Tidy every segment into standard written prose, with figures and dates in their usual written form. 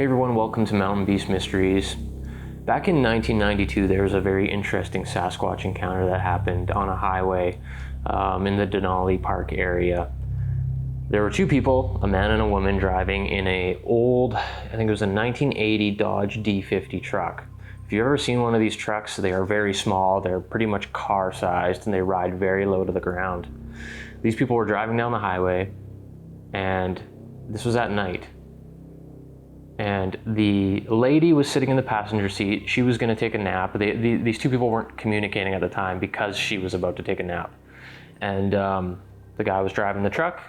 Hey everyone, welcome to Mountain Beast Mysteries. Back in 1992, there was a very interesting Sasquatch encounter that happened on a highway in the Denali Park area. There were two people, a man and a woman, driving in a old, I think it was a 1980 Dodge D50 truck. If you've ever seen one of these trucks, they are very small, they're pretty much car-sized, and they ride very low to the ground. These people were driving down the highway, and this was at night. And the lady was sitting in the passenger seat. She was going to take a nap. These two people weren't communicating at the time because she was about to take a nap. And the guy was driving the truck,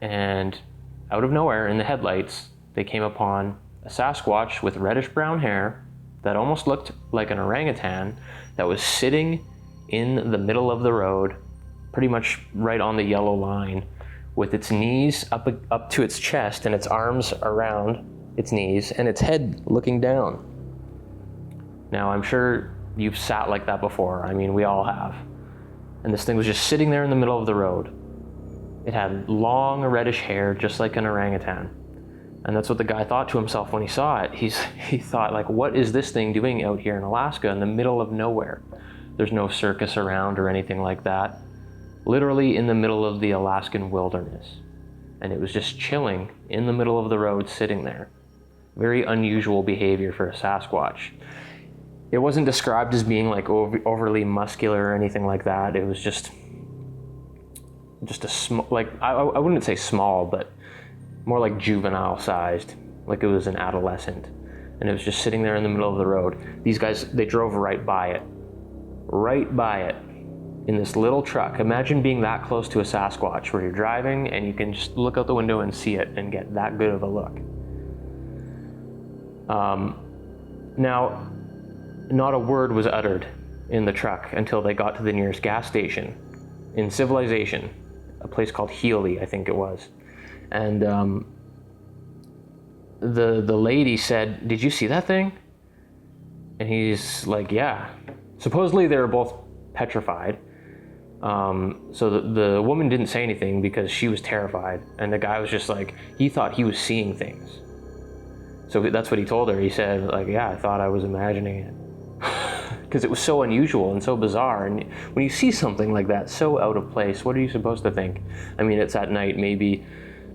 and out of nowhere in the headlights, they came upon a Sasquatch with reddish brown hair that almost looked like an orangutan that was sitting in the middle of the road, pretty much right on the yellow line, with its knees up to its chest and its arms around its knees and its head looking down. Now, I'm sure you've sat like that before. I mean, we all have. And this thing was just sitting there in the middle of the road. It had long reddish hair, just like an orangutan. And that's what the guy thought to himself when he saw it. He thought, like, what is this thing doing out here in Alaska in the middle of nowhere? There's no circus around or anything like that. Literally in the middle of the Alaskan wilderness. And it was just chilling in the middle of the road, sitting there. Very unusual behavior for a Sasquatch. It wasn't described as being like overly muscular or anything like that. It was just a small, like, I wouldn't say small, but more like juvenile sized, like it was an adolescent. And it was just sitting there in the middle of the road. These guys, they drove right by it in this little truck. Imagine being that close to a Sasquatch where you're driving and you can just look out the window and see it and get that good of a look. Now, not a word was uttered in the truck until they got to the nearest gas station in civilization, a place called Healy, I think it was. And the lady said, "Did you see that thing?" And he's like, "Yeah." Supposedly they were both petrified. So the woman didn't say anything because she was terrified, and the guy was just like, he thought he was seeing things. So that's what he told her. He said, like, "Yeah, I thought I was imagining it." Because it was so unusual and so bizarre. And when you see something like that, so out of place, what are you supposed to think? I mean, it's at night. Maybe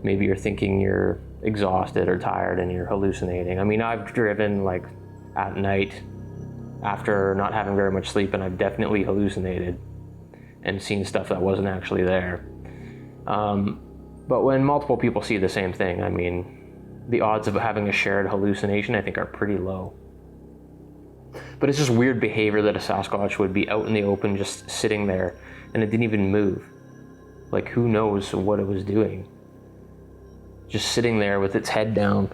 you're thinking you're exhausted or tired and you're hallucinating. I mean, I've driven like at night after not having very much sleep, and I've definitely hallucinated and seen stuff that wasn't actually there. But when multiple people see the same thing, I mean, the odds of having a shared hallucination, I think, are pretty low. But it's just weird behavior that a Sasquatch would be out in the open just sitting there, and it didn't even move. Like, who knows what it was doing? Just sitting there with its head down.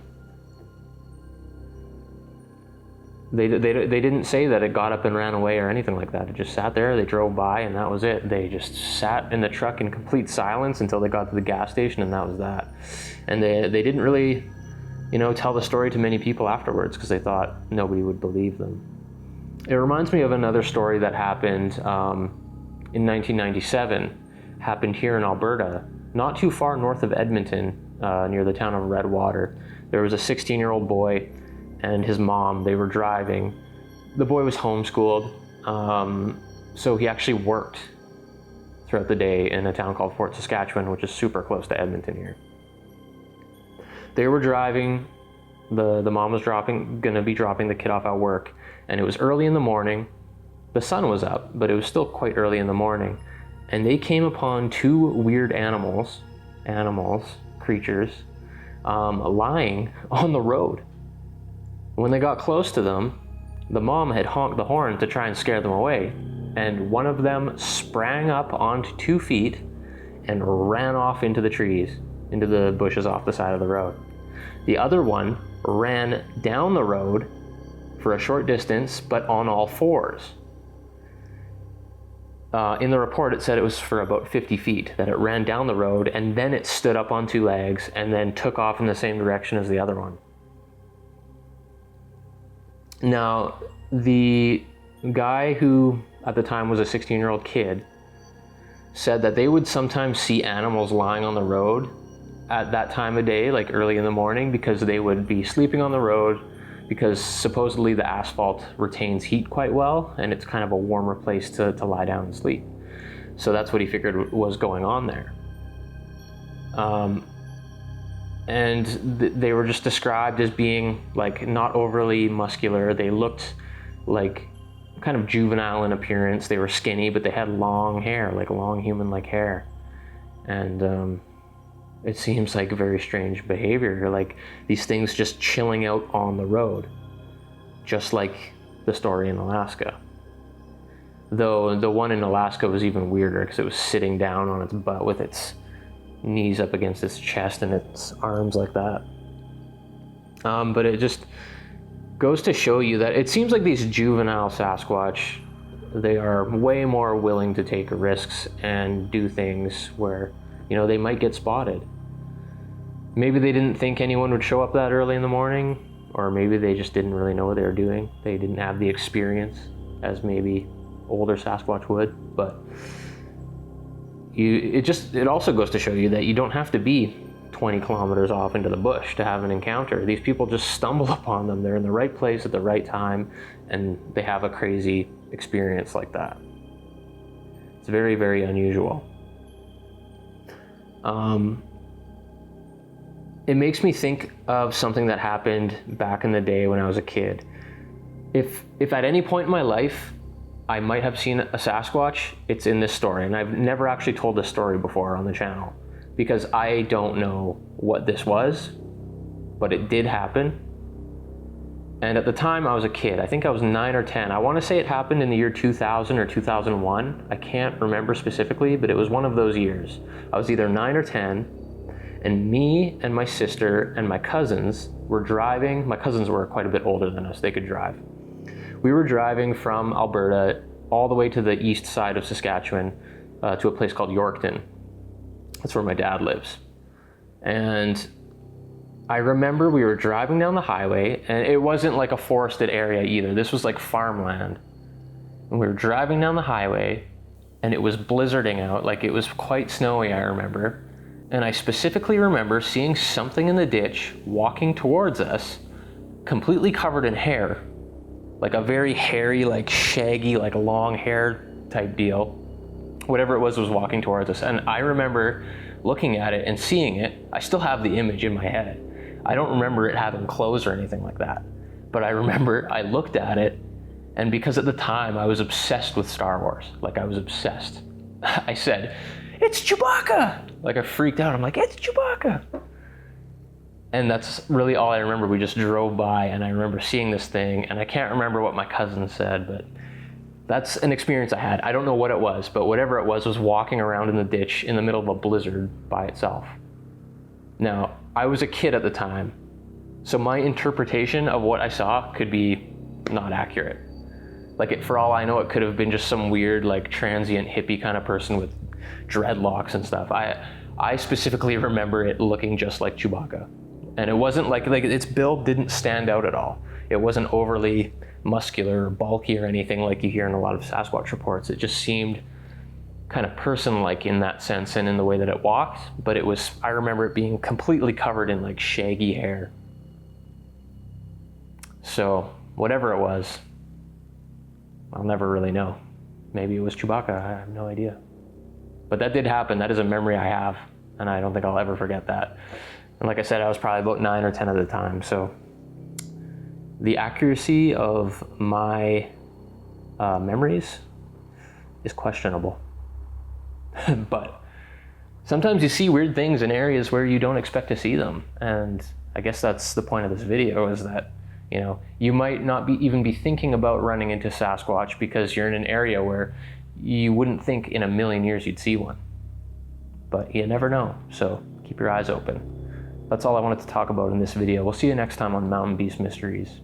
They didn't say that it got up and ran away or anything like that. It just sat there, they drove by, and that was it. They just sat in the truck in complete silence until they got to the gas station, and that was that. And they didn't really, tell the story to many people afterwards because they thought nobody would believe them. It reminds me of another story that happened in 1997, happened here in Alberta, not too far north of Edmonton, near the town of Redwater. There was a 16-year-old boy and his mom. They were driving. The boy was homeschooled, so he actually worked throughout the day in a town called Fort Saskatchewan, which is super close to Edmonton here. They were driving. The mom was gonna be dropping the kid off at work, and it was early in the morning. The sun was up, but it was still quite early in the morning, and they came upon two weird creatures, lying on the road. When they got close to them, the mom had honked the horn to try and scare them away, and one of them sprang up onto 2 feet and ran off into the trees, into the bushes off the side of the road. The other one ran down the road for a short distance, but on all fours. In the report, it said it was for about 50 feet, that it ran down the road, and then it stood up on 2 legs and then took off in the same direction as the other one. Now, the guy who at the time was a 16-year-old kid said that they would sometimes see animals lying on the road at that time of day, like early in the morning, because they would be sleeping on the road, because supposedly the asphalt retains heat quite well and it's kind of a warmer place to lie down and sleep. So that's what he figured was going on there. And they were just described as being like not overly muscular. They looked like kind of juvenile in appearance. They were skinny, but they had long hair, like long human-like hair. And it seems like very strange behavior, like these things just chilling out on the road, just like the story in Alaska. Though the one in Alaska was even weirder because it was sitting down on its butt with its knees up against its chest and its arms like that. But it just goes to show you that it seems like these juvenile Sasquatch, they are way more willing to take risks and do things where, you know, they might get spotted. Maybe they didn't think anyone would show up that early in the morning, or maybe they just didn't really know what they were doing. They didn't have the experience as maybe older Sasquatch would, but it also goes to show you that you don't have to be 20 kilometers off into the bush to have an encounter. These people just stumble upon them. They're in the right place at the right time, and they have a crazy experience like that. It's very, very unusual. It makes me think of something that happened back in the day when I was a kid. If at any point in my life I might have seen a Sasquatch, it's in this story. And I've never actually told this story before on the channel because I don't know what this was, but it did happen. And at the time I was a kid, I think I was 9 or 10. I want to say it happened in the year 2000 or 2001. I can't remember specifically, but it was one of those years. I was either 9 or 10. And me and my sister and my cousins were driving. My cousins were quite a bit older than us. They could drive. We were driving from Alberta all the way to the east side of Saskatchewan to a place called Yorkton. That's where my dad lives. And I remember we were driving down the highway, and it wasn't like a forested area either. This was like farmland. And we were driving down the highway, and it was blizzarding out. Like it was quite snowy, I remember. And I specifically remember seeing something in the ditch walking towards us, completely covered in hair, like a very hairy, like shaggy, like long hair type deal. Whatever it was walking towards us. And I remember looking at it and seeing it. I still have the image in my head. I don't remember it having clothes or anything like that. But I remember I looked at it, and because at the time I was obsessed with Star Wars, like I was obsessed, I said, "It's Chewbacca!" Like I freaked out. I'm like, "It's Chewbacca!" And that's really all I remember. We just drove by, and I remember seeing this thing, and I can't remember what my cousin said, but that's an experience I had. I don't know what it was, but whatever it was walking around in the ditch in the middle of a blizzard by itself. Now, I was a kid at the time, so my interpretation of what I saw could be not accurate. Like, for all I know, it could have been just some weird, like, transient hippie kind of person with dreadlocks and stuff. I specifically remember it looking just like Chewbacca. And it wasn't like its build didn't stand out at all. It wasn't overly muscular or bulky or anything like you hear in a lot of Sasquatch reports. It just seemed kind of person-like in that sense and in the way that it walked. But it was, I remember it being completely covered in like shaggy hair. So whatever it was, I'll never really know. Maybe it was Chewbacca, I have no idea. But that did happen. That is a memory I have, and I don't think I'll ever forget that. And like I said, I was probably about 9 or 10 at the time, so the accuracy of my memories is questionable. But sometimes you see weird things in areas where you don't expect to see them, and I guess that's the point of this video, is that, you know, you might not even be thinking about running into Sasquatch because you're in an area where you wouldn't think in a million years you'd see one. But you never know, so keep your eyes open. That's all I wanted to talk about in this video. We'll see you next time on Mountain Beast Mysteries.